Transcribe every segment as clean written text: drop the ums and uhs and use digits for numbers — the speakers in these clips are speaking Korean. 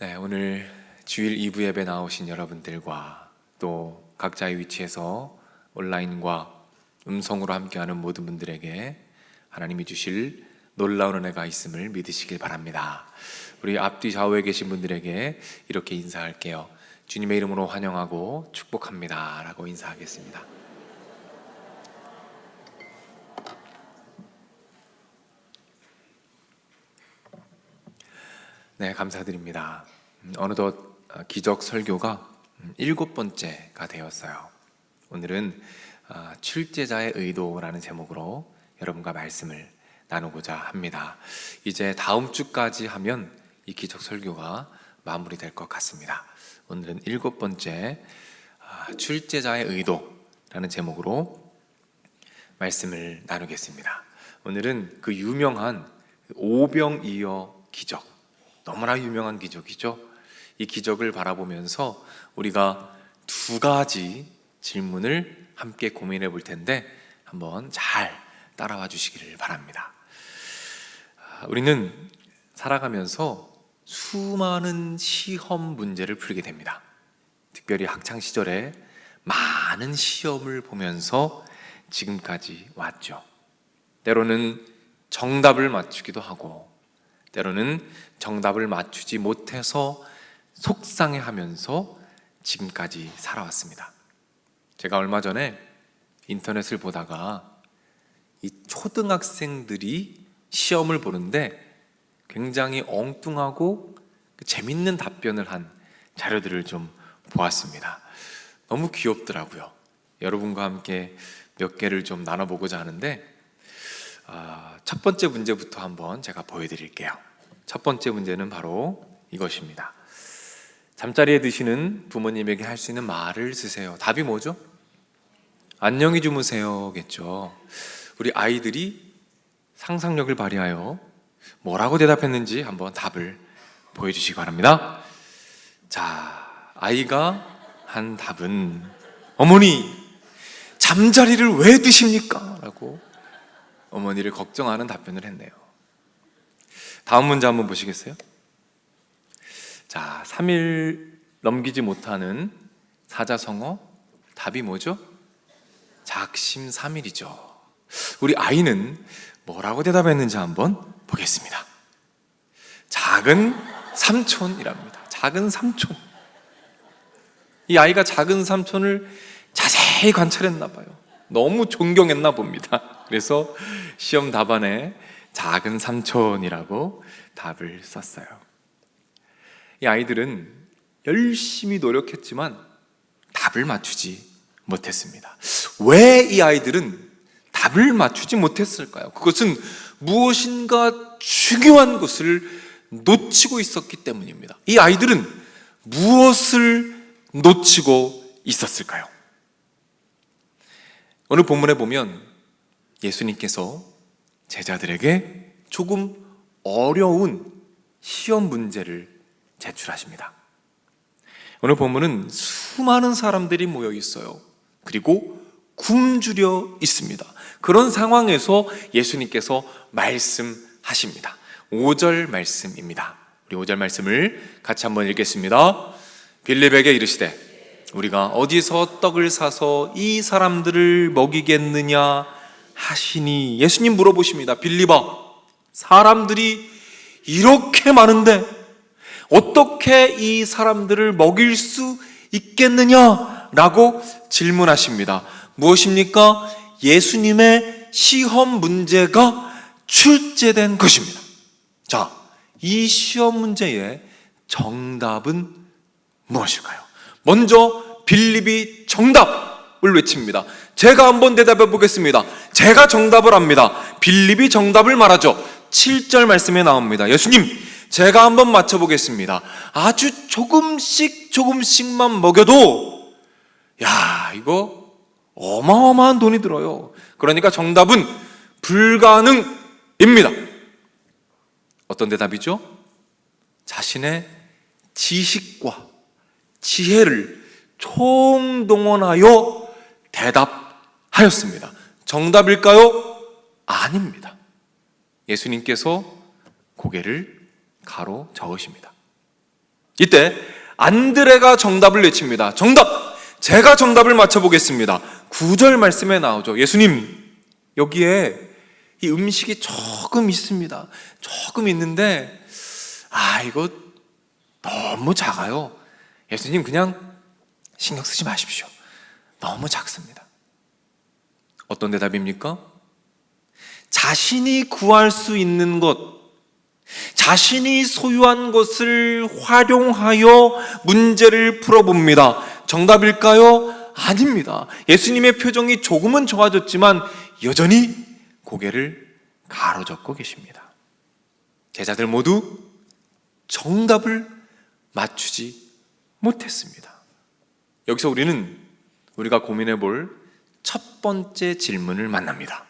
네, 오늘 주일 2부 예배 나오신 여러분들과 또 각자의 위치에서 온라인과 음성으로 함께하는 모든 분들에게 하나님이 주실 놀라운 은혜가 있음을 믿으시길 바랍니다. 우리 앞뒤 좌우에 계신 분들에게 이렇게 인사할게요. 주님의 이름으로 환영하고 축복합니다 라고 인사하겠습니다. 네, 감사드립니다. 어느덧 기적 설교가 7번째가 되었어요. 오늘은 출제자의 의도라는 제목으로 여러분과 말씀을 나누고자 합니다. 이제 다음 주까지 하면 이 기적 설교가 마무리될 것 같습니다. 오늘은 7번째 출제자의 의도라는 제목으로 말씀을 나누겠습니다. 오늘은 그 유명한 오병이어 기적, 너무나 유명한 기적이죠. 이 기적을 바라보면서 우리가 두 가지 질문을 함께 고민해 볼 텐데 한번 잘 따라와 주시기를 바랍니다. 우리는 살아가면서 수많은 시험 문제를 풀게 됩니다. 특별히 학창 시절에 많은 시험을 보면서 지금까지 왔죠. 때로는 정답을 맞추기도 하고 때로는 정답을 맞추지 못해서 속상해하면서 지금까지 살아왔습니다. 제가 얼마 전에 인터넷을 보다가 이 초등학생들이 시험을 보는데 굉장히 엉뚱하고 재밌는 답변을 한 자료들을 좀 보았습니다. 너무 귀엽더라고요. 여러분과 함께 몇 개를 좀 나눠보고자 하는데 첫 번째 문제부터 한번 제가 보여드릴게요. 첫 번째 문제는 바로 이것입니다. 잠자리에 드시는 부모님에게 할 수 있는 말을 쓰세요. 답이 뭐죠? 안녕히 주무세요 겠죠. 우리 아이들이 상상력을 발휘하여 뭐라고 대답했는지 한번 답을 보여주시기 바랍니다. 자, 아이가 한 답은 어머니, 잠자리를 왜 드십니까? 라고 어머니를 걱정하는 답변을 했네요. 다음 문제 한번 보시겠어요? 자, 3일 넘기지 못하는 사자성어, 답이 뭐죠? 작심삼일이죠. 우리 아이는 뭐라고 대답했는지 한번 보겠습니다. 작은 삼촌이랍니다. 작은 삼촌. 이 아이가 작은 삼촌을 자세히 관찰했나 봐요. 너무 존경했나 봅니다. 그래서 시험 답안에 작은 삼촌이라고 답을 썼어요. 이 아이들은 열심히 노력했지만 답을 맞추지 못했습니다. 왜 이 아이들은 답을 맞추지 못했을까요? 그것은 무엇인가 중요한 것을 놓치고 있었기 때문입니다. 이 아이들은 무엇을 놓치고 있었을까요? 오늘 본문에 보면 예수님께서 제자들에게 조금 어려운 시험 문제를 제출하십니다. 오늘 본문은 수많은 사람들이 모여 있어요. 그리고 굶주려 있습니다. 그런 상황에서 예수님께서 말씀하십니다. 5절 말씀입니다. 우리 5절 말씀을 같이 한번 읽겠습니다. 빌립에게 이르시되 우리가 어디서 떡을 사서 이 사람들을 먹이겠느냐 하시니, 예수님 물어보십니다. 빌립아, 사람들이 이렇게 많은데 어떻게 이 사람들을 먹일 수 있겠느냐라고 질문하십니다. 무엇입니까? 예수님의 시험 문제가 출제된 것입니다. 자, 이 시험 문제의 정답은 무엇일까요? 먼저 빌립이 정답을 외칩니다. 제가 한번 대답해 보겠습니다. 제가 정답을 압니다. 빌립이 정답을 말하죠. 7절 말씀에 나옵니다. 예수님, 제가 한번 맞춰보겠습니다. 아주 조금씩만 먹여도 이거 어마어마한 돈이 들어요. 그러니까 정답은 불가능입니다. 어떤 대답이죠? 자신의 지식과 지혜를 총동원하여 대답하였습니다. 정답일까요? 아닙니다. 예수님께서 고개를 가로 저으십니다. 이때 안드레가 정답을 외칩니다. 정답! 제가 정답을 맞춰보겠습니다. 9절 말씀에 나오죠. 예수님, 여기에 이 음식이 조금 있습니다. 조금 있는데 이거 너무 작아요. 예수님, 그냥 신경 쓰지 마십시오. 너무 작습니다. 어떤 대답입니까? 자신이 구할 수 있는 것, 자신이 소유한 것을 활용하여 문제를 풀어봅니다. 정답일까요? 아닙니다. 예수님의 표정이 조금은 좋아졌지만 여전히 고개를 가로젓고 계십니다. 제자들 모두 정답을 맞추지 못했습니다. 여기서 우리가 고민해 볼 첫 번째 질문을 만납니다.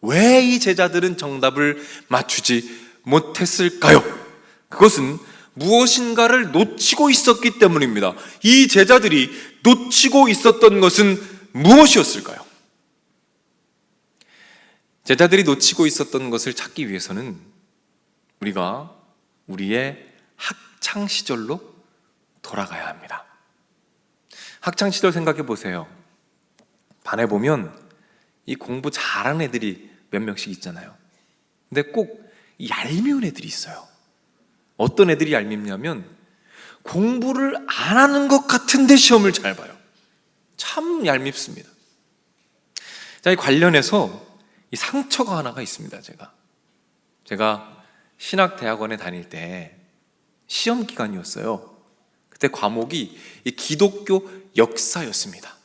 왜 이 제자들은 정답을 맞추지 못했을까요? 그것은 무엇인가를 놓치고 있었기 때문입니다. 이 제자들이 놓치고 있었던 것은 무엇이었을까요? 제자들이 놓치고 있었던 것을 찾기 위해서는 우리가 우리의 학창 시절로 돌아가야 합니다. 학창 시절 생각해 보세요. 반에 보면 이 공부 잘하는 애들이 몇 명씩 있잖아요. 근데 꼭 얄미운 애들이 있어요. 어떤 애들이 얄밉냐면 공부를 안 하는 것 같은데 시험을 잘 봐요. 참 얄밉습니다. 자, 이 관련해서 이 상처가 하나가 있습니다. 제가 신학대학원에 다닐 때 시험 기간이었어요. 그때 과목이 이 기독교 역사였습니다.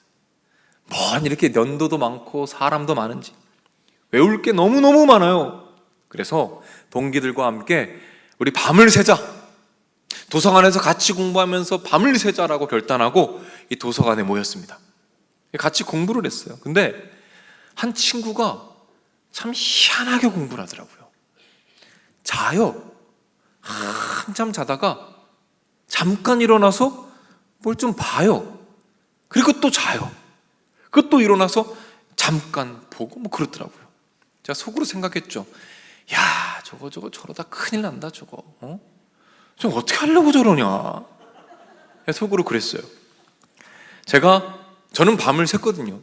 뭔 이렇게 연도도 많고 사람도 많은지 외울 게 너무너무 많아요. 그래서 동기들과 함께 우리 밤을 새자, 도서관에서 같이 공부하면서 밤을 새자라고 결단하고 이 도서관에 모였습니다. 같이 공부를 했어요. 근데 한 친구가 참 희한하게 공부를 하더라고요. 자요. 한참 자다가 잠깐 일어나서 뭘 좀 봐요. 그리고 또 자요. 그리고 또 일어나서 잠깐 보고 그러더라고요. 제가 속으로 생각했죠. 야, 저거 저러다 큰일 난다, 저거. 저 어떻게 하려고 저러냐. 속으로 그랬어요. 저는 밤을 샜거든요.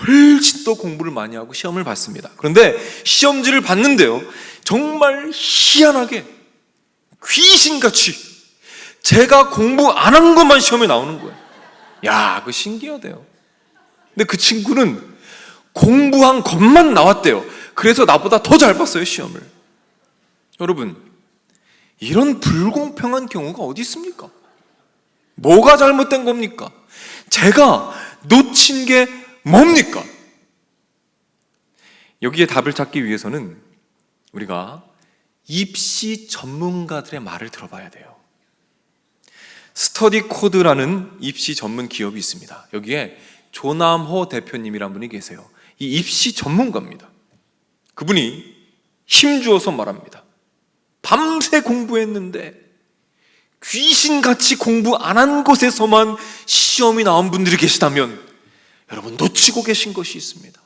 훨씬 더 공부를 많이 하고 시험을 봤습니다. 그런데 시험지를 봤는데요, 정말 희한하게 귀신같이 제가 공부 안 한 것만 시험에 나오는 거예요. 야, 그거 신기하대요. 근데 그 친구는 공부한 것만 나왔대요. 그래서 나보다 더 잘 봤어요, 시험을. 여러분, 이런 불공평한 경우가 어디 있습니까? 뭐가 잘못된 겁니까? 제가 놓친 게 뭡니까? 여기에 답을 찾기 위해서는 우리가 입시 전문가들의 말을 들어봐야 돼요. 스터디 코드라는 입시 전문 기업이 있습니다. 여기에 조남호 대표님이란 분이 계세요. 이 입시 전문가입니다. 그분이 힘주어서 말합니다. 밤새 공부했는데 귀신같이 공부 안 한 곳에서만 시험이 나온 분들이 계시다면 여러분, 놓치고 계신 것이 있습니다.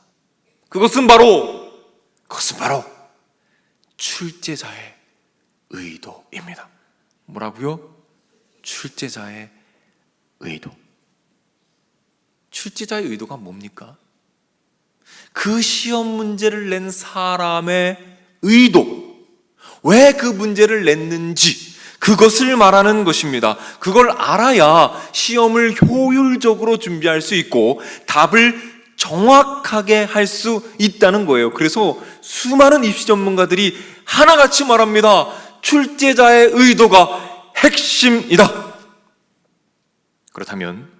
그것은 바로 출제자의 의도입니다. 뭐라고요? 출제자의 의도. 출제자의 의도가 뭡니까? 그 시험 문제를 낸 사람의 의도, 왜 그 문제를 냈는지, 그것을 말하는 것입니다. 그걸 알아야 시험을 효율적으로 준비할 수 있고 답을 정확하게 할 수 있다는 거예요. 그래서 수많은 입시 전문가들이 하나같이 말합니다. 출제자의 의도가 핵심이다. 그렇다면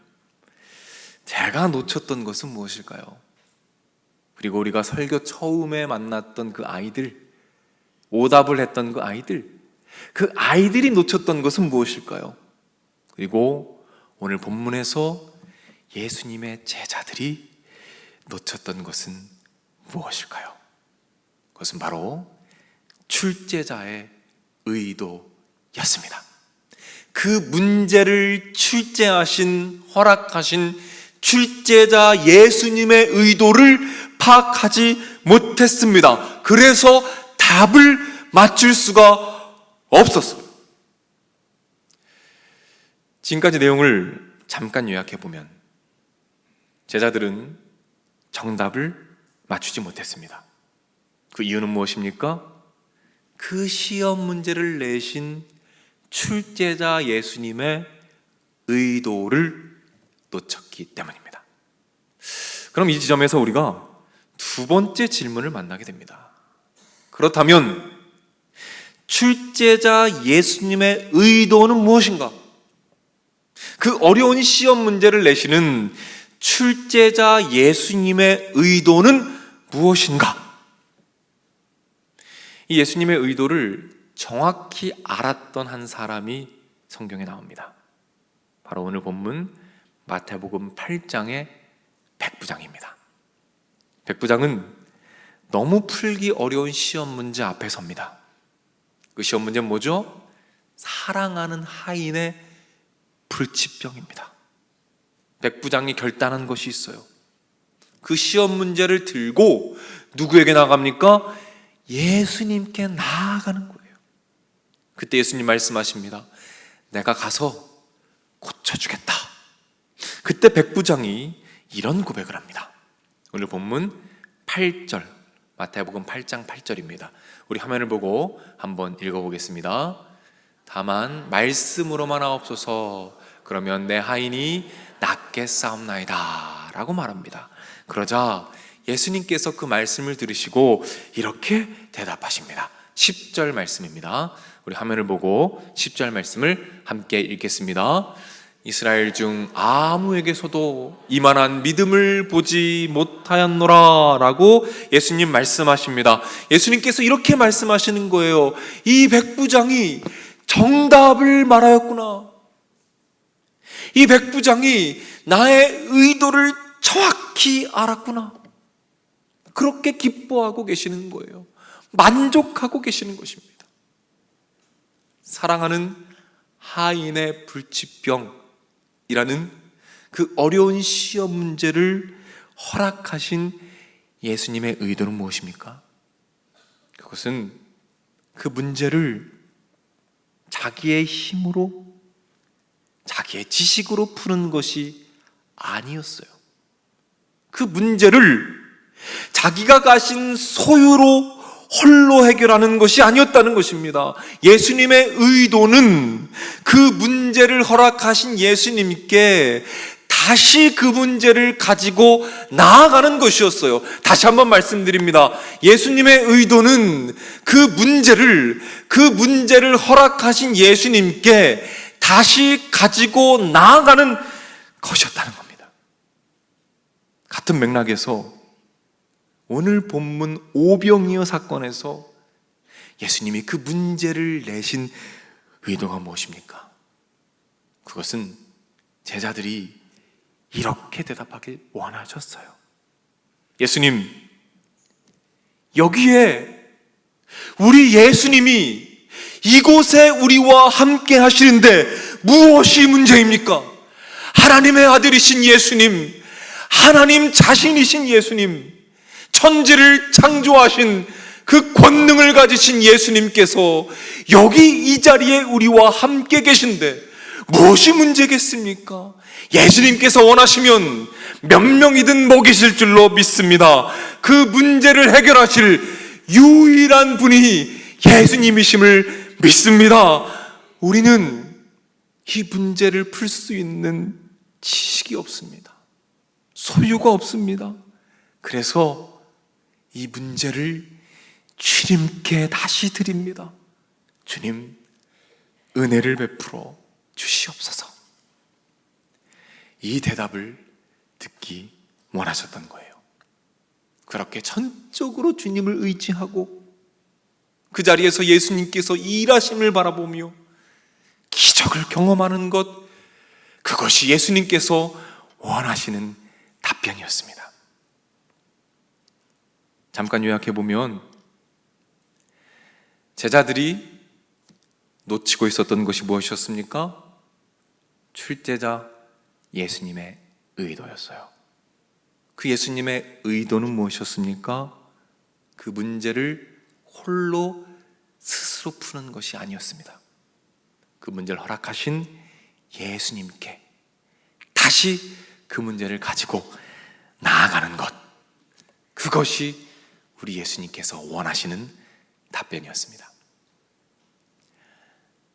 제가 놓쳤던 것은 무엇일까요? 그리고 우리가 설교 처음에 만났던 그 아이들, 오답을 했던 그 아이들이 놓쳤던 것은 무엇일까요? 그리고 오늘 본문에서 예수님의 제자들이 놓쳤던 것은 무엇일까요? 그것은 바로 출제자의 의도였습니다. 그 문제를 허락하신 출제자 예수님의 의도를 파악하지 못했습니다. 그래서 답을 맞출 수가 없었어요. 지금까지 내용을 잠깐 요약해 보면 제자들은 정답을 맞추지 못했습니다. 그 이유는 무엇입니까? 그 시험 문제를 내신 출제자 예수님의 의도를 놓쳤기 때문입니다. 그럼 이 지점에서 우리가 두 번째 질문을 만나게 됩니다. 그렇다면 출제자 예수님의 의도는 무엇인가? 그 어려운 시험 문제를 내시는 출제자 예수님의 의도는 무엇인가? 이 예수님의 의도를 정확히 알았던 한 사람이 성경에 나옵니다. 바로 오늘 본문 마태복음 8장의 백부장입니다. 백부장은 너무 풀기 어려운 시험 문제 앞에 섭니다. 그 시험 문제는 뭐죠? 사랑하는 하인의 불치병입니다. 백부장이 결단한 것이 있어요. 그 시험 문제를 들고 누구에게 나갑니까? 예수님께 나아가는 거예요. 그때 예수님 말씀하십니다. 내가 가서 고쳐주겠다. 그때 백부장이 이런 고백을 합니다. 오늘 본문 8절, 마태복음 8장 8절입니다. 우리 화면을 보고 한번 읽어보겠습니다. 다만 말씀으로만 하옵소서. 그러면 내 하인이 낫겠사옵나이다 라고 말합니다. 그러자 예수님께서 그 말씀을 들으시고 이렇게 대답하십니다. 10절 말씀입니다. 우리 화면을 보고 10절 말씀을 함께 읽겠습니다. 이스라엘 중 아무에게서도 이만한 믿음을 보지 못하였노라 라고 예수님 말씀하십니다. 예수님께서 이렇게 말씀하시는 거예요. 이 백부장이 정답을 말하였구나. 이 백부장이 나의 의도를 정확히 알았구나. 그렇게 기뻐하고 계시는 거예요. 만족하고 계시는 것입니다. 사랑하는 하인의 불치병이라는 그 어려운 시험 문제를 허락하신 예수님의 의도는 무엇입니까? 그것은 그 문제를 자기의 힘으로, 자기의 지식으로 푸는 것이 아니었어요. 그 문제를 자기가 가진 소유로 홀로 해결하는 것이 아니었다는 것입니다. 예수님의 의도는 그 문제를 허락하신 예수님께 다시 그 문제를 가지고 나아가는 것이었어요. 다시 한번 말씀드립니다. 예수님의 의도는 그 문제를 허락하신 예수님께 다시 가지고 나아가는 것이었다는 겁니다. 같은 맥락에서 오늘 본문 오병이어 사건에서 예수님이 그 문제를 내신 의도가 무엇입니까? 그것은 제자들이 이렇게 대답하길 원하셨어요. 예수님, 여기에 우리 예수님이 이곳에 우리와 함께 하시는데 무엇이 문제입니까? 하나님의 아들이신 예수님, 하나님 자신이신 예수님, 천지를 창조하신 그 권능을 가지신 예수님께서 여기 이 자리에 우리와 함께 계신데 무엇이 문제겠습니까? 예수님께서 원하시면 몇 명이든 먹이실 줄로 믿습니다. 그 문제를 해결하실 유일한 분이 예수님이심을 믿습니다. 우리는 이 문제를 풀 수 있는 지식이 없습니다. 소유가 없습니다. 그래서 이 문제를 주님께 다시 드립니다. 주님, 은혜를 베풀어 주시옵소서. 이 대답을 듣기 원하셨던 거예요. 그렇게 전적으로 주님을 의지하고 그 자리에서 예수님께서 일하심을 바라보며 기적을 경험하는 것, 그것이 예수님께서 원하시는 답변이었습니다. 잠깐 요약해보면 제자들이 놓치고 있었던 것이 무엇이었습니까? 출제자 예수님의 의도였어요. 그 예수님의 의도는 무엇이었습니까? 그 문제를 홀로 스스로 푸는 것이 아니었습니다. 그 문제를 허락하신 예수님께 다시 그 문제를 가지고 나아가는 것, 그것이 우리 예수님께서 원하시는 답변이었습니다.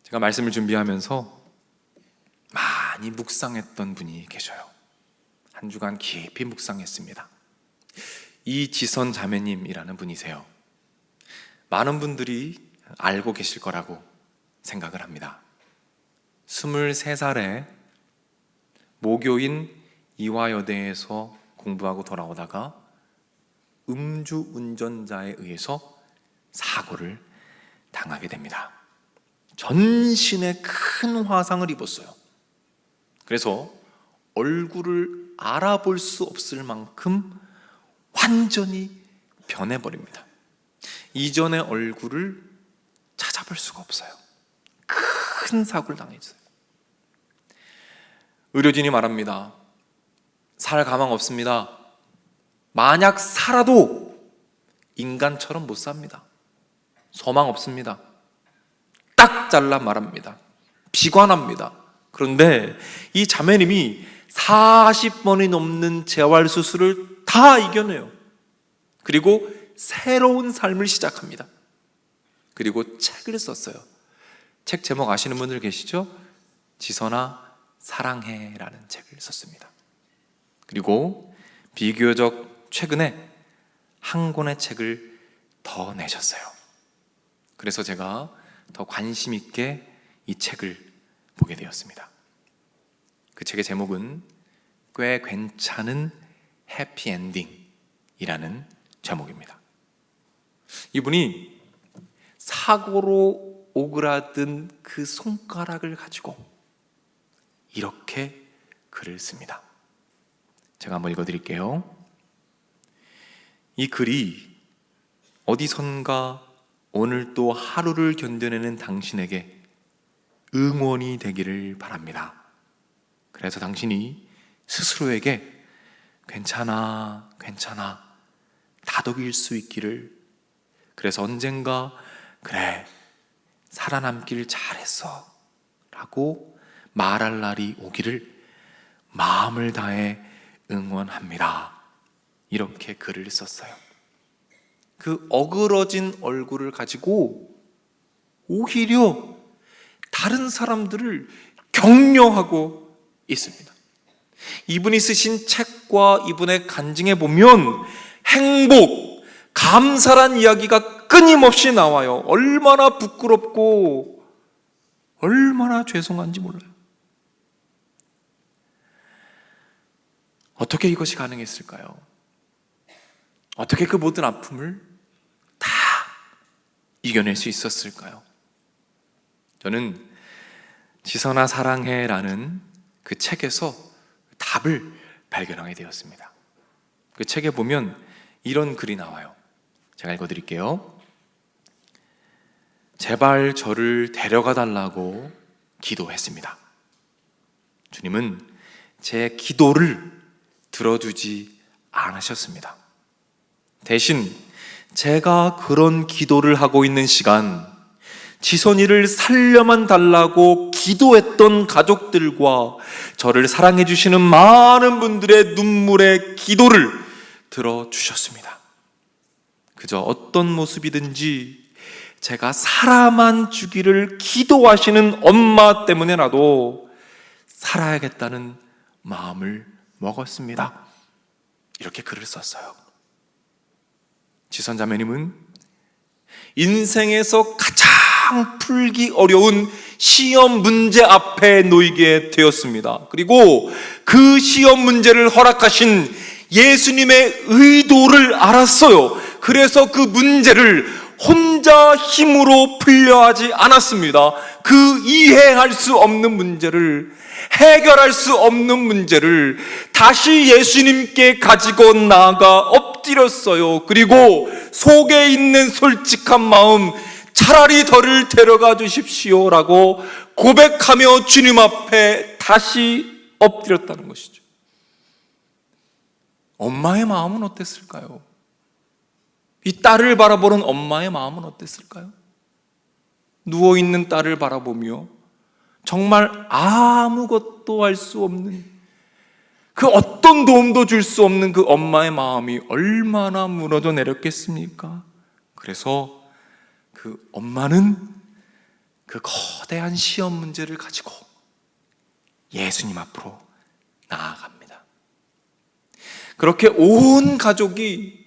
제가 말씀을 준비하면서 많이 묵상했던 분이 계셔요. 한 주간 깊이 묵상했습니다. 이지선 자매님이라는 분이세요. 많은 분들이 알고 계실 거라고 생각을 합니다. 23살에 모교인 이화여대에서 공부하고 돌아오다가 음주운전자에 의해서 사고를 당하게 됩니다. 전신에 큰 화상을 입었어요. 그래서 얼굴을 알아볼 수 없을 만큼 완전히 변해버립니다. 이전의 얼굴을 찾아볼 수가 없어요. 큰 사고를 당했어요. 의료진이 말합니다. 살 가망 없습니다. 만약 살아도 인간처럼 못 삽니다. 소망 없습니다. 딱 잘라 말합니다. 비관합니다. 그런데 이 자매님이 40번이 넘는 재활수술을 다 이겨내요. 그리고 새로운 삶을 시작합니다. 그리고 책을 썼어요. 책 제목 아시는 분들 계시죠? 지선아 사랑해라는 책을 썼습니다. 그리고 비교적 최근에 한 권의 책을 더 내셨어요. 그래서 제가 더 관심 있게 이 책을 보게 되었습니다. 그 책의 제목은 꽤 괜찮은 해피엔딩이라는 제목입니다. 이분이 사고로 오그라든 그 손가락을 가지고 이렇게 글을 씁니다. 제가 한번 읽어드릴게요. 이 글이 어디선가 오늘 또 하루를 견뎌내는 당신에게 응원이 되기를 바랍니다. 그래서 당신이 스스로에게 괜찮아, 괜찮아 다독일 수 있기를, 그래서 언젠가 그래 살아남길 잘했어 라고 말할 날이 오기를 마음을 다해 응원합니다. 이렇게 글을 썼어요. 그 어그러진 얼굴을 가지고 오히려 다른 사람들을 격려하고 있습니다. 이분이 쓰신 책과 이분의 간증에 보면 행복, 감사란 이야기가 끊임없이 나와요. 얼마나 부끄럽고 얼마나 죄송한지 몰라요. 어떻게 이것이 가능했을까요? 어떻게 그 모든 아픔을 다 이겨낼 수 있었을까요? 저는 지선아 사랑해라는 그 책에서 답을 발견하게 되었습니다. 그 책에 보면 이런 글이 나와요. 제가 읽어드릴게요. 제발 저를 데려가 달라고 기도했습니다. 주님은 제 기도를 들어주지 않으셨습니다. 대신 제가 그런 기도를 하고 있는 시간, 지선이를 살려만 달라고 기도했던 가족들과 저를 사랑해 주시는 많은 분들의 눈물의 기도를 들어주셨습니다. 그저 어떤 모습이든지 제가 살아만 주기를 기도하시는 엄마 때문에라도 살아야겠다는 마음을 먹었습니다. 이렇게 글을 썼어요. 지선 자매님은 인생에서 가장 풀기 어려운 시험 문제 앞에 놓이게 되었습니다. 그리고 그 시험 문제를 허락하신 예수님의 의도를 알았어요. 그래서 그 문제를 혼자 힘으로 풀려 하지 않았습니다. 그 이해할 수 없는 문제를, 해결할 수 없는 문제를 다시 예수님께 가지고 나아가 엎드렸어요. 그리고 속에 있는 솔직한 마음, 차라리 저를 데려가 주십시오 라고 고백하며 주님 앞에 다시 엎드렸다는 것이죠. 엄마의 마음은 어땠을까요? 이 딸을 바라보는 엄마의 마음은 어땠을까요? 누워있는 딸을 바라보며 정말 아무것도 할 수 없는, 그 어떤 도움도 줄 수 없는 그 엄마의 마음이 얼마나 무너져 내렸겠습니까? 그래서 그 엄마는 그 거대한 시험 문제를 가지고 예수님 앞으로 나아갑니다. 그렇게 온 가족이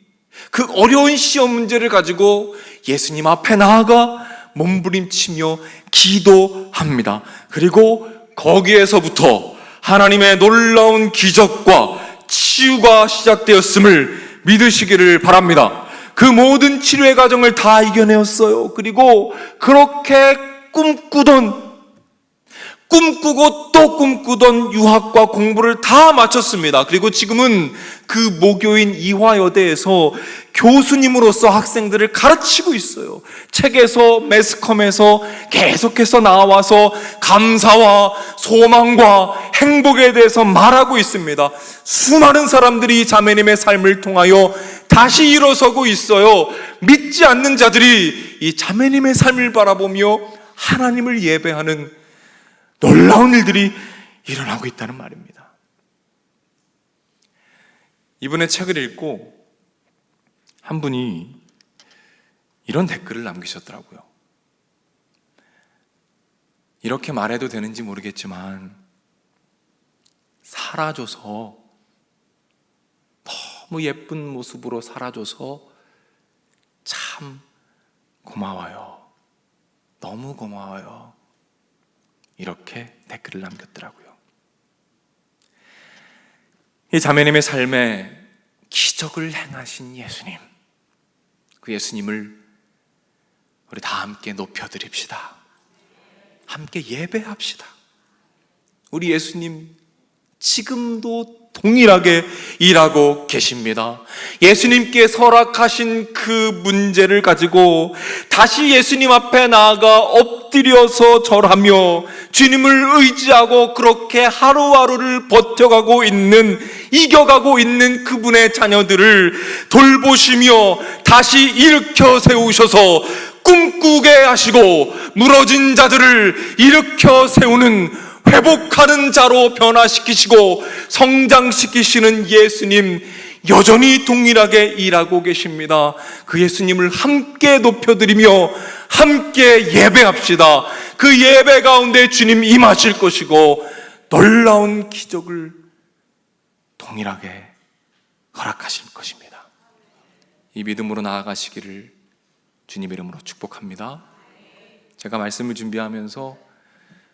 그 어려운 시험 문제를 가지고 예수님 앞에 나아가 몸부림치며 기도합니다. 그리고 거기에서부터 하나님의 놀라운 기적과 치유가 시작되었음을 믿으시기를 바랍니다. 그 모든 치료의 과정을 다 이겨내었어요. 그리고 그렇게 꿈꾸고 또 꿈꾸던 유학과 공부를 다 마쳤습니다. 그리고 지금은 그 모교인 이화여대에서 교수님으로서 학생들을 가르치고 있어요. 책에서, 매스컴에서 계속해서 나와서 감사와 소망과 행복에 대해서 말하고 있습니다. 수많은 사람들이 자매님의 삶을 통하여 다시 일어서고 있어요. 믿지 않는 자들이 이 자매님의 삶을 바라보며 하나님을 예배하는 놀라운 일들이 일어나고 있다는 말입니다. 이번에 책을 읽고 한 분이 이런 댓글을 남기셨더라고요. 이렇게 말해도 되는지 모르겠지만 살아줘서, 너무 예쁜 모습으로 살아줘서 참 고마워요. 너무 고마워요. 이렇게 댓글을 남겼더라고요. 이 자매님의 삶에 기적을 행하신 예수님, 그 예수님을 우리 다 함께 높여드립시다. 함께 예배합시다. 우리 예수님 지금도 동일하게 일하고 계십니다. 예수님께 설악하신 그 문제를 가지고 다시 예수님 앞에 나아가 엎드려서 절하며 주님을 의지하고 그렇게 하루하루를 버텨가고 있는, 이겨가고 있는 그분의 자녀들을 돌보시며 다시 일으켜 세우셔서 꿈꾸게 하시고 무너진 자들을 일으켜 세우는, 회복하는 자로 변화시키시고 성장시키시는 예수님, 여전히 동일하게 일하고 계십니다. 그 예수님을 함께 높여드리며 함께 예배합시다. 그 예배 가운데 주님 임하실 것이고 놀라운 기적을 동일하게 허락하실 것입니다. 이 믿음으로 나아가시기를 주님 이름으로 축복합니다. 제가 말씀을 준비하면서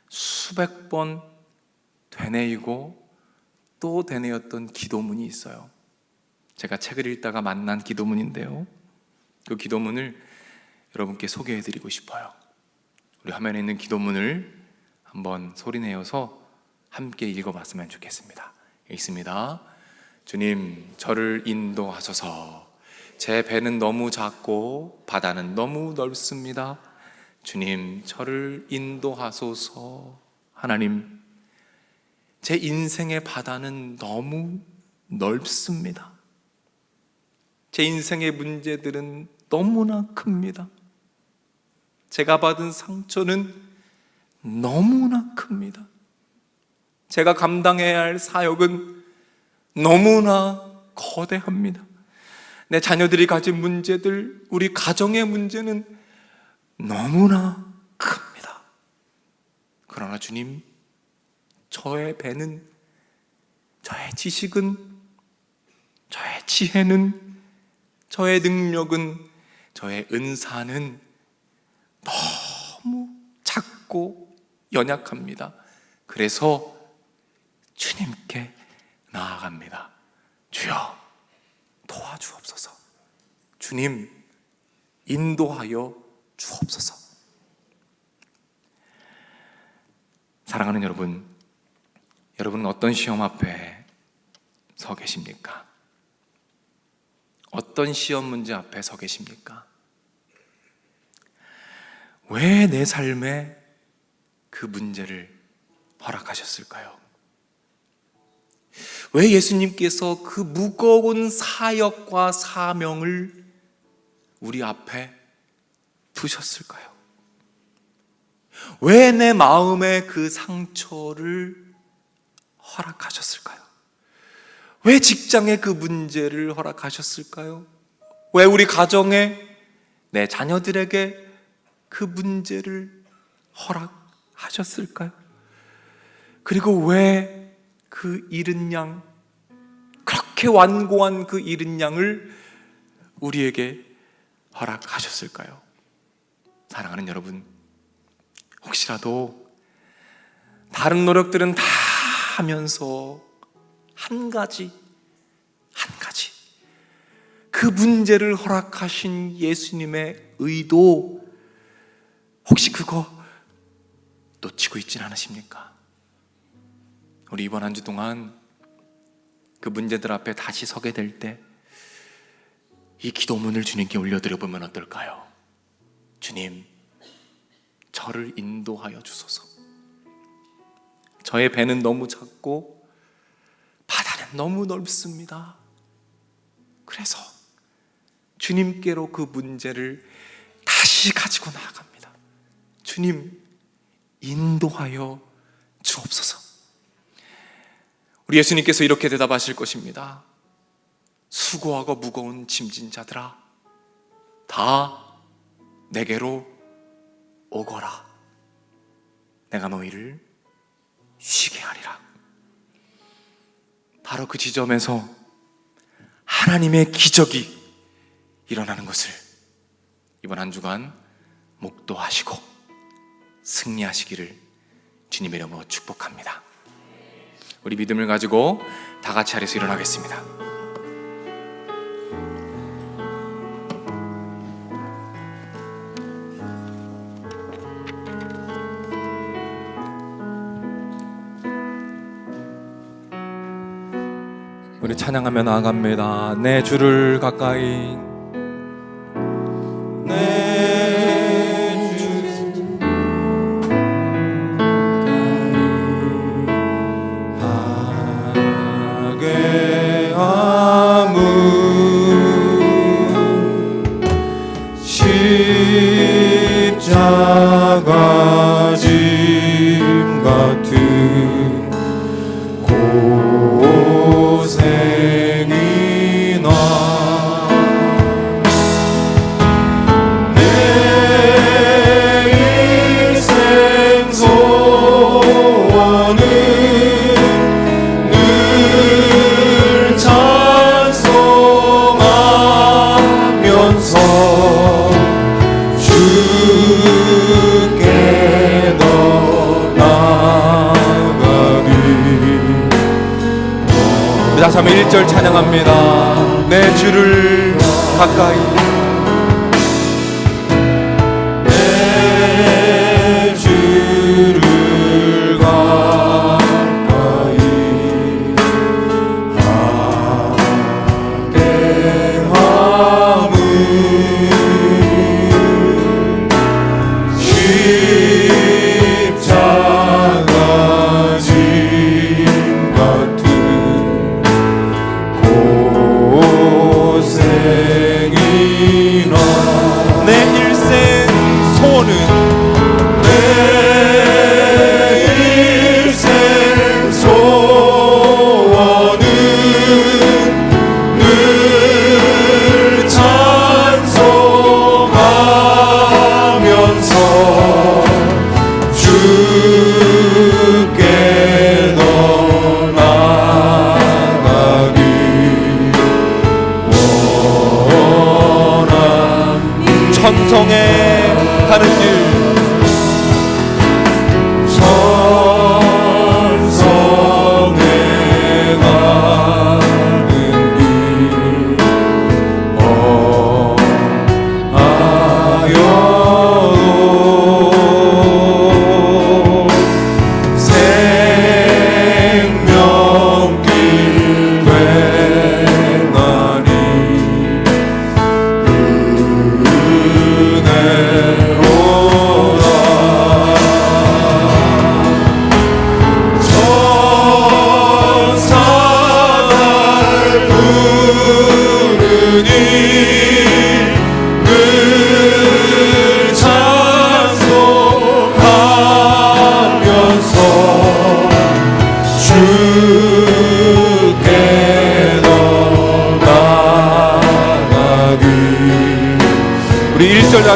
수백 번 되뇌이고 또 되뇌었던 기도문이 있어요. 제가 책을 읽다가 만난 기도문인데요, 그 기도문을 여러분께 소개해드리고 싶어요. 우리 화면에 있는 기도문을 한번 소리내어서 함께 읽어봤으면 좋겠습니다. 읽습니다. 주님, 저를 인도하소서. 제 배는 너무 작고 바다는 너무 넓습니다. 주님, 저를 인도하소서. 하나님, 제 인생의 바다는 너무 넓습니다. 제 인생의 문제들은 너무나 큽니다. 제가 받은 상처는 너무나 큽니다. 제가 감당해야 할 사역은 너무나 거대합니다. 내 자녀들이 가진 문제들, 우리 가정의 문제는 너무나 큽니다. 그러나 주님, 저의 배는, 저의 지식은, 저의 지혜는, 저의 능력은, 저의 은사는 너무 작고 연약합니다. 그래서 주님께 나아갑니다. 주여, 도와주옵소서. 주님, 인도하여 주옵소서. 사랑하는 여러분, 여러분은 어떤 시험 앞에 서 계십니까? 어떤 시험 문제 앞에 서 계십니까? 왜 내 삶에 그 문제를 허락하셨을까요? 왜 예수님께서 그 무거운 사역과 사명을 우리 앞에 두셨을까요? 왜 내 마음에 그 상처를 허락하셨을까요? 왜 직장에 그 문제를 허락하셨을까요? 왜 우리 가정에, 내 자녀들에게 그 문제를 허락하셨을까요? 그리고 왜 그 잃은 양, 그렇게 완고한 그 잃은 양을 우리에게 허락하셨을까요? 사랑하는 여러분, 혹시라도 다른 노력들은 다 하면서 한 가지 그 문제를 허락하신 예수님의 의도, 혹시 그거 놓치고 있진 않으십니까? 우리 이번 한 주 동안 그 문제들 앞에 다시 서게 될 때 이 기도문을 주님께 올려드려보면 어떨까요? 주님, 저를 인도하여 주소서. 저의 배는 너무 작고 바다는 너무 넓습니다. 그래서 주님께로 그 문제를 다시 가지고 나아갑니다. 주님, 인도하여 주옵소서. 우리 예수님께서 이렇게 대답하실 것입니다. 수고하고 무거운 짐진 자들아, 다 내게로 오거라. 내가 너희를 쉬게 하리라. 바로 그 지점에서 하나님의 기적이 일어나는 것을 이번 한 주간 목도하시고 승리하시기를 주님의 이름으로 축복합니다. 우리 믿음을 가지고 다 같이 자리에서 일어나겠습니다. 우리 찬양하며 나아갑니다. 내 주를 가까이, 십자가 짐 같은 고생이나 내 인생 소원은 늘 찬송하면서 주께 더 나아가리. 다시 한번 1절 찬양합니다. 내 주를 가까이, 내 주를 가까이 하게 함은 십자가 짐 같은 고생이나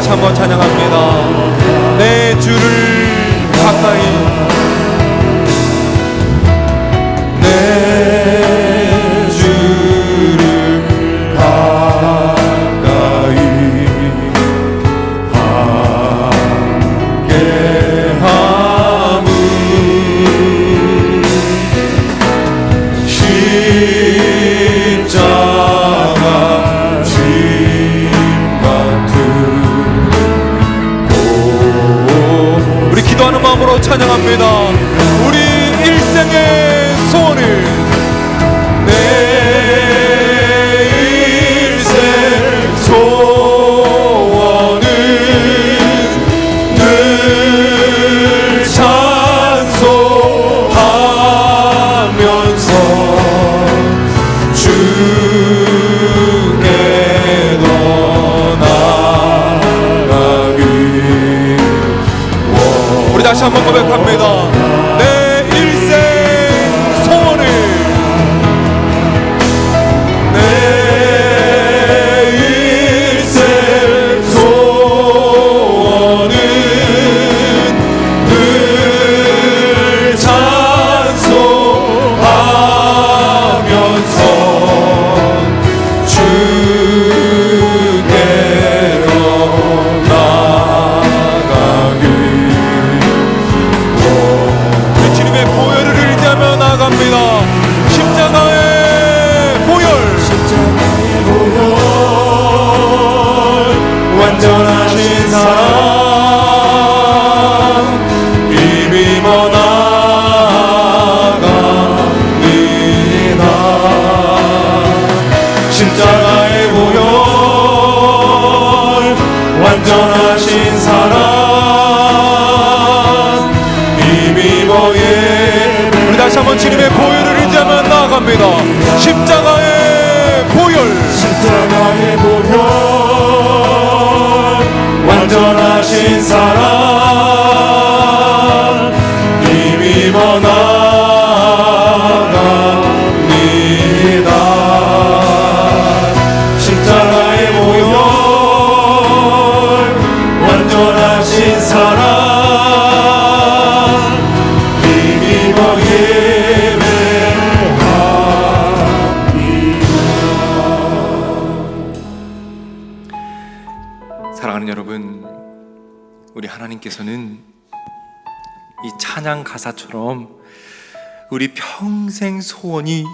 다시 한번 찬양합니다. 내 주를 가까이, 내 주를 가까이 함께함은 십자가 짐 같은 우리 기도하는 마음으로 찬양합니다. 우리 일생의 소원을, 내 일생 소원은 늘 찬송하면서 주께로 나가기. 우리 다시 한번 고백합니다. 내 일생 소원을, 내 일생 소원은 늘 찬송하면서 주께로 나가기. 우리 주님의 보혈을 의지하며 나아갑니다. 십자가의 보혈, 보혈 완전하신 사랑 힘입어 나갑니다. 십자가의 보혈 완전하신 사랑 힘입어 우리 다시 한번 주님의 보혈을 의지하며 나아갑니다. 십자가의 보혈, 십자가의 보혈 완전하신 사랑 힘입어 나갑니다. 십자가의 보혈 완전하신 사랑 힘입어 사랑하는 여러분, 우리 하나님께서는 이 찬양 가사처럼 우리 평생 소원이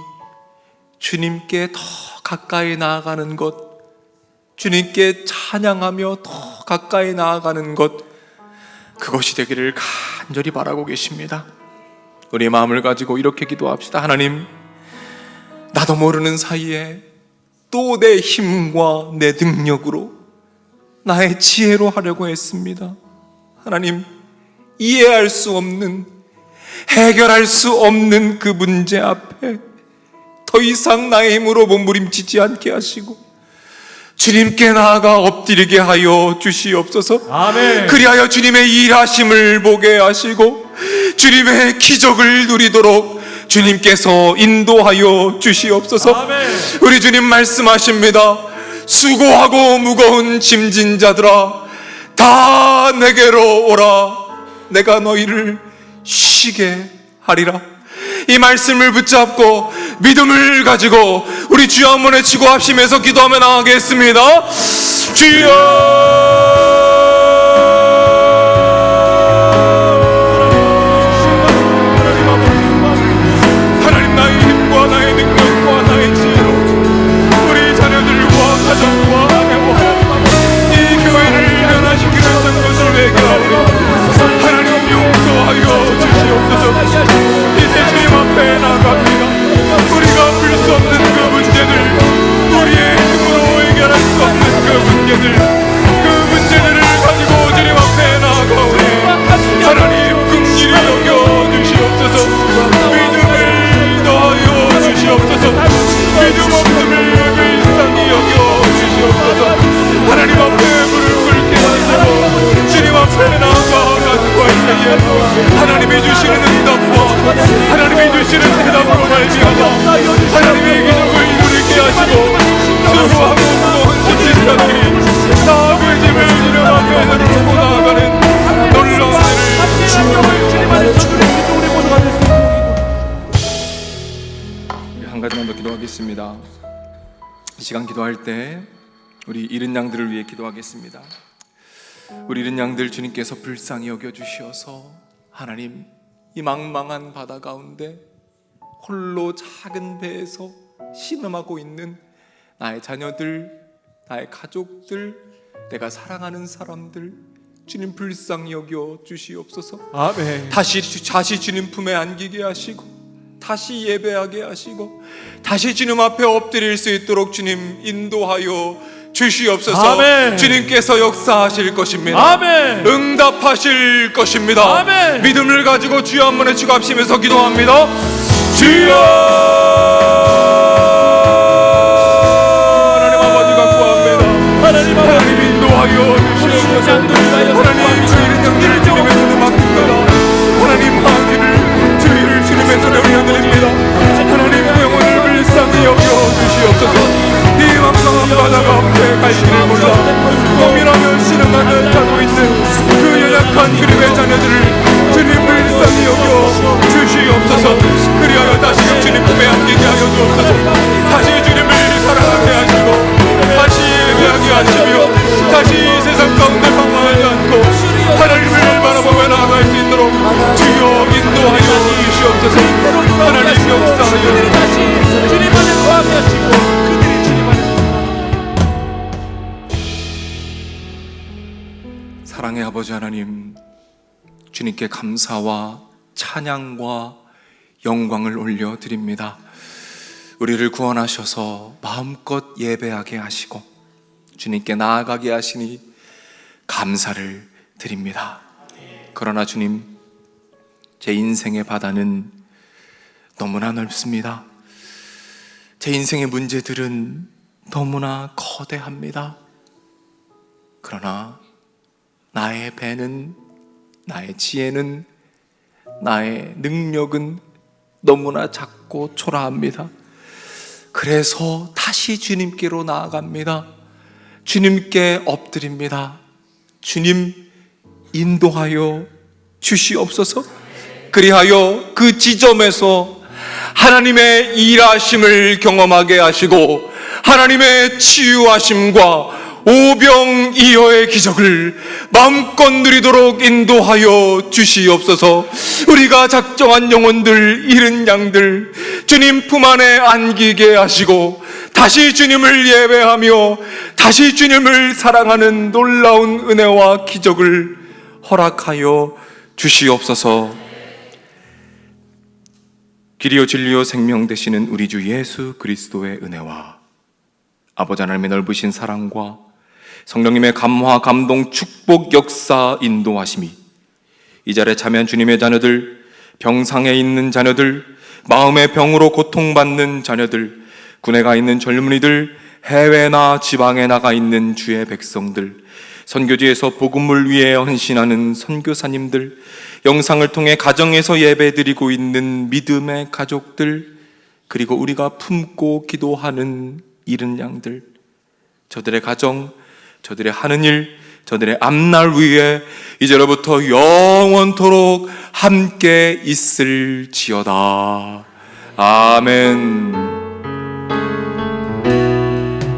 주님께 더 가까이 나아가는 것, 주님께 찬양하며 더 가까이 나아가는 것, 그것이 되기를 간절히 바라고 계십니다. 우리의 마음을 가지고 이렇게 기도합시다. 하나님, 나도 모르는 사이에 또 내 힘과 내 능력으로, 나의 지혜로 하려고 했습니다. 하나님, 이해할 수 없는, 해결할 수 없는 그 문제 앞에 더 이상 나의 힘으로 몸부림치지 않게 하시고 주님께 나아가 엎드리게 하여 주시옵소서. 아멘. 그리하여 주님의 일하심을 보게 하시고 주님의 기적을 누리도록 주님께서 인도하여 주시옵소서. 아멘. 우리 주님 말씀하십니다. 수고하고 무거운 짐진 자들아, 다 내게로 오라. 내가 너희를 쉬게 하리라. 이 말씀을 붙잡고 믿음을 가지고 우리 주여 한번 외치고 합심해서 기도하며 나가겠습니다. 주여, 하나님, 나의 힘과 나의 능력과 나의 지혜로 우리 자녀들과 가정과 아내와 이 교회를 변화시키는 것을 회개하오니 하나님 용서하여 주시옵소서. 이제 주님 앞에 나갑니다. 우리가 풀 수 없는 그 문제들, 우리의 힘으로 해결할 수 없는 그 문제들, 그 기도하겠습니다. 이 시간 기도할 때 우리 잃은 양들을 위해 기도하겠습니다. 우리 잃은 양들 주님께서 불쌍히 여겨주시어서 하나님, 이 망망한 바다 가운데 홀로 작은 배에서 신음하고 있는 나의 자녀들, 나의 가족들, 내가 사랑하는 사람들, 주님 불쌍히 여겨 주시옵소서. 아멘. 다시 주님 품에 안기게 하시고, 다시 예배하게 하시고, 다시 주님 앞에 엎드릴 수 있도록 주님 인도하여 주시옵소서. 아멘. 주님께서 역사하실 것입니다. 아멘. 응답하실 것입니다. 아멘. 믿음을 가지고 주여 한번 외치고 합심해서 기도합니다. 주여! 하나님 아버지가 구합니다. 하나님 인도하여 주시옵소서. 하나님 주의 영들을 주님의 손에 맡깁니다. 하나님 마귀를 주의를 주님의 손에 올려드립니다. 하나님 영혼을 불쌍히 여겨 주시옵소서. 이 망망한 바다가 앞에 갈 길을 몰라 고민하며 신음하며 가고 있는 그 연약한 그림의 자녀들을 주님 불쌍히 여겨 주시옵소서. 그리하여 다시금 주님 품에 안기게 하여 주옵소서. 다시 주님을 사랑하게 하시고, 다시 예배하게 하시며, 다시 세상 가운데 방황하지 않고 하나님을 바라보며 나아갈 수 있도록 주여 인도하여 주시옵소서. 하나님 역사하여 다시 주님 안에 거하게 하시고 그들이 주님 안에 사랑의 아버지 하나님, 주님께 감사와 찬양과 영광을 올려드립니다. 우리를 구원하셔서 마음껏 예배하게 하시고 주님께 나아가게 하시니 감사를 드립니다. 그러나 주님, 제 인생의 바다는 너무나 넓습니다. 제 인생의 문제들은 너무나 거대합니다. 그러나 나의 배는, 나의 지혜는, 나의 능력은 너무나 작고 초라합니다. 그래서 다시 주님께로 나아갑니다. 주님께 엎드립니다. 주님 인도하여 주시옵소서. 그리하여 그 지점에서 하나님의 일하심을 경험하게 하시고 하나님의 치유하심과 오병이어의 기적을 마음껏 누리도록 인도하여 주시옵소서. 우리가 작정한 영혼들, 잃은 양들 주님 품 안에 안기게 하시고 다시 주님을 예배하며 다시 주님을 사랑하는 놀라운 은혜와 기적을 허락하여 주시옵소서. 길이요 진리요 생명 되시는 우리 주 예수 그리스도의 은혜와 아버지 하나님의 넓으신 사랑과 성령님의 감화, 감동, 축복, 역사, 인도하심이 이 자리에 참여한 주님의 자녀들, 병상에 있는 자녀들, 마음의 병으로 고통받는 자녀들, 군에 가 있는 젊은이들, 해외나 지방에 나가 있는 주의 백성들, 선교지에서 복음을 위해 헌신하는 선교사님들, 영상을 통해 가정에서 예배드리고 있는 믿음의 가족들, 그리고 우리가 품고 기도하는 잃은 양들, 저들의 가정, 저들의 하는 일, 저들의 앞날 위에 이제로부터 영원토록 함께 있을지어다. 아멘.